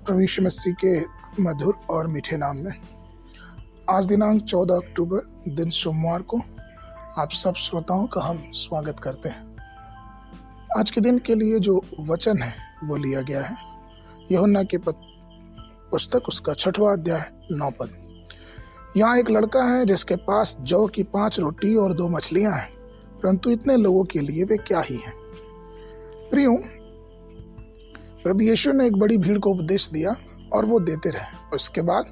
प्रभु यीशु मसीह के मधुर और मीठे नाम में आज दिनांक 14 अक्टूबर दिन सोमवार को आप सब श्रोताओं का हम स्वागत करते हैं। आज के दिन के लिए जो वचन है वो लिया गया है यूहन्ना की पुस्तक उसका 6वां अध्याय 9 पद। यहाँ एक लड़का है जिसके पास जौ की 5 रोटी और 2 मछलियां हैं, परंतु इतने लोगों के लिए वे क्या ही हैं। प्रियो, प्रभु यीशु ने एक बड़ी भीड़ को उपदेश दिया और वो देते रहे। उसके बाद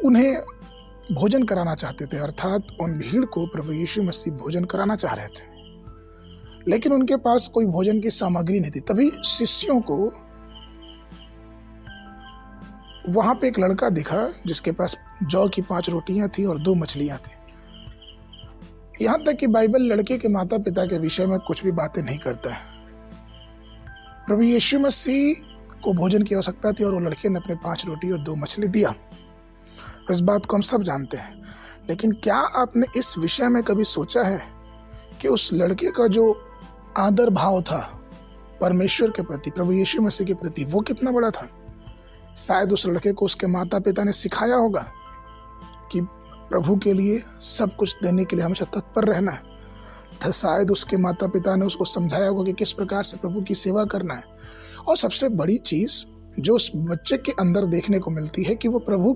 उन्हें भोजन कराना चाहते थे, अर्थात उन भीड़ को प्रभु यीशु मसीह भोजन कराना चाह रहे थे, लेकिन उनके पास कोई भोजन की सामग्री नहीं थी। तभी शिष्यों को वहां पे एक लड़का दिखा जिसके पास जौ की 5 रोटियां थी और 2 मछलियां थी। यहां तक कि बाइबल लड़के के माता पिता के विषय में कुछ भी बातें नहीं करता है। प्रभु यीशु मसीह को भोजन की आवश्यकता थी और वो लड़के ने अपने 5 रोटी और 2 मछली दिया। इस बात को हम सब जानते हैं, लेकिन क्या आपने इस विषय में कभी सोचा है कि उस लड़के का जो आदर भाव था परमेश्वर के प्रति, प्रभु यीशु मसीह के प्रति, वो कितना बड़ा था। शायद उस लड़के को उसके माता पिता ने सिखाया होगा कि प्रभु के लिए सब कुछ देने के लिए हमेशा तत्पर रहना है। शायद उसके माता पिता ने उसको समझाया होगा कि किस प्रकार से प्रभु की सेवा करना है। और सबसे बड़ी चीज जो उस बच्चे के अंदर देखने को मिलती है कि वो प्रभु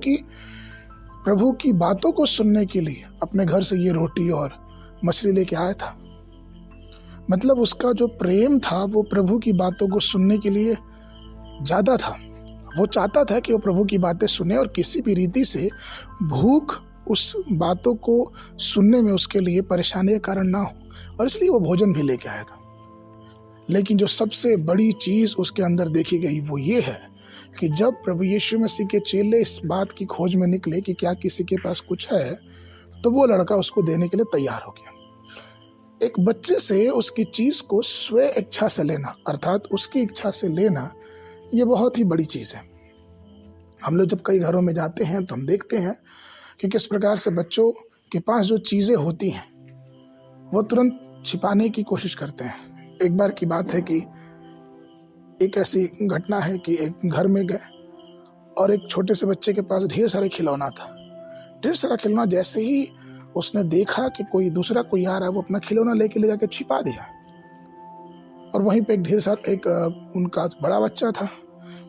की बातों को सुनने के लिए अपने घर से ये रोटी और मछली लेके आया था। मतलब उसका जो प्रेम था वो प्रभु की बातों को सुनने के लिए ज्यादा था। वो चाहता था कि वो प्रभु की बातें सुने और किसी भी रीति से भूख उस बातों को सुनने में उसके लिए परेशानी का कारण ना हो, और इसलिए वो भोजन भी लेके आया था। लेकिन जो सबसे बड़ी चीज उसके अंदर देखी गई वो ये है कि जब प्रभु यीशु मसीह के चेले इस बात की खोज में निकले कि क्या किसी के पास कुछ है, तो वो लड़का उसको देने के लिए तैयार हो गया। एक बच्चे से उसकी चीज को स्व इच्छा से लेना, अर्थात उसकी इच्छा से लेना, ये बहुत ही बड़ी चीज है। हम लोग जब कई घरों में जाते हैं तो हम देखते हैं कि किस प्रकार से बच्चों के पास जो चीजें होती हैं वो तुरंत छिपाने की कोशिश करते हैं। एक बार की बात है कि एक ऐसी घटना है कि एक घर में गए और एक छोटे से बच्चे के पास ढेर सारे खिलौना था। ढेर सारा खिलौना, जैसे ही उसने देखा कि कोई दूसरा कोई आ रहा है, वो अपना खिलौना लेके जाके छिपा दिया। और वहीं पे एक उनका बड़ा बच्चा था,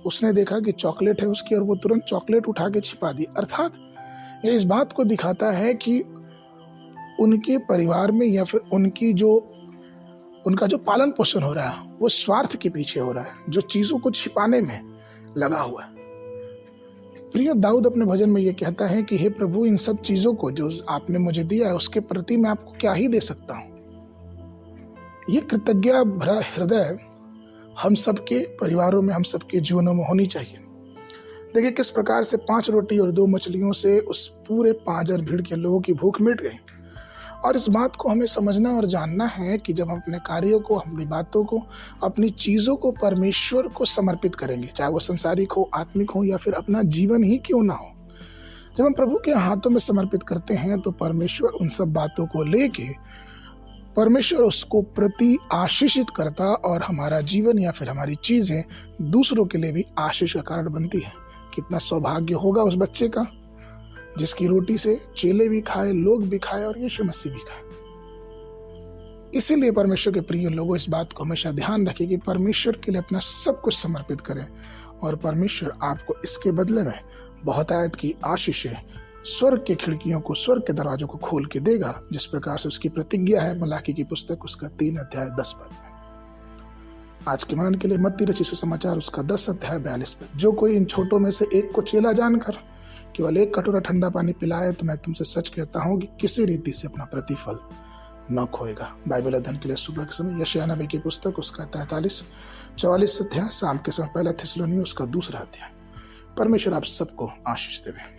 उसने देखा कि चॉकलेट है उसकी और वो तुरंत चॉकलेट उठा के छिपा दी। अर्थात ये इस बात को दिखाता है कि उनके परिवार में या फिर उनका जो पालन पोषण हो रहा है वो स्वार्थ के पीछे हो रहा है, जो चीजों को छिपाने में लगा हुआ है। प्रिय, दाऊद अपने भजन में ये कहता है कि हे प्रभु, इन सब चीजों को जो आपने मुझे दिया है उसके प्रति मैं आपको क्या ही दे सकता हूँ। ये कृतज्ञ भरा हृदय हम सबके परिवारों में, हम सबके जीवनों में होनी चाहिए। देखिए किस प्रकार से 5 रोटी और 2 मछलियों से उस पूरे 5000 भीड़ के लोगों की भूख मिट गई। और इस बात को हमें समझना और जानना है कि जब हम अपने कार्यों को, अपनी बातों को, अपनी चीज़ों को परमेश्वर को समर्पित करेंगे, चाहे वो संसारिक हो, आत्मिक हो, या फिर अपना जीवन ही क्यों ना हो, जब हम प्रभु के हाथों में समर्पित करते हैं तो परमेश्वर उन सब बातों को लेके परमेश्वर उसको प्रति आशीषित करता और हमारा जीवन या फिर हमारी चीज़ें दूसरों के लिए भी आशीष का कारण बनती है। कितना सौभाग्य होगा उस बच्चे का जिसकी रोटी से चेले भी खाए, लोग भी खाए और यीशु मसीह भी खाए। इसीलिए परमेश्वर के प्रिय लोगों, इस बात को हमेशा ध्यान रखें कि परमेश्वर के लिए अपना सब कुछ समर्पित करें और परमेश्वर आपको इसके बदले में बहुतायत की आशीषें, स्वर्ग के खिड़कियों को, स्वर्ग के दरवाजों को खोल के देगा, जिस प्रकार से उसकी प्रतिज्ञा है मलाकी की पुस्तक उसका 3 अध्याय 10 पद में। आज के मनन के लिए मत्ती रचित सुसमाचार उसका 10 अध्याय 42 पद। जो कोई इन छोटों में से एक को चेला जानकर केवल 1 कटोरा ठंडा पानी पिलाए तो मैं तुमसे सच कहता हूँ कि किसी रीति से अपना प्रतिफल न खोएगा। बाइबल अध्ययन के लिए सुबह के समय यशायाह नबी की पुस्तक उसका 43-44 अध्याय, शाम के समय 1 थिस्सलुनी उसका 2 अध्याय। परमेश्वर आप सबको आशीष देवे।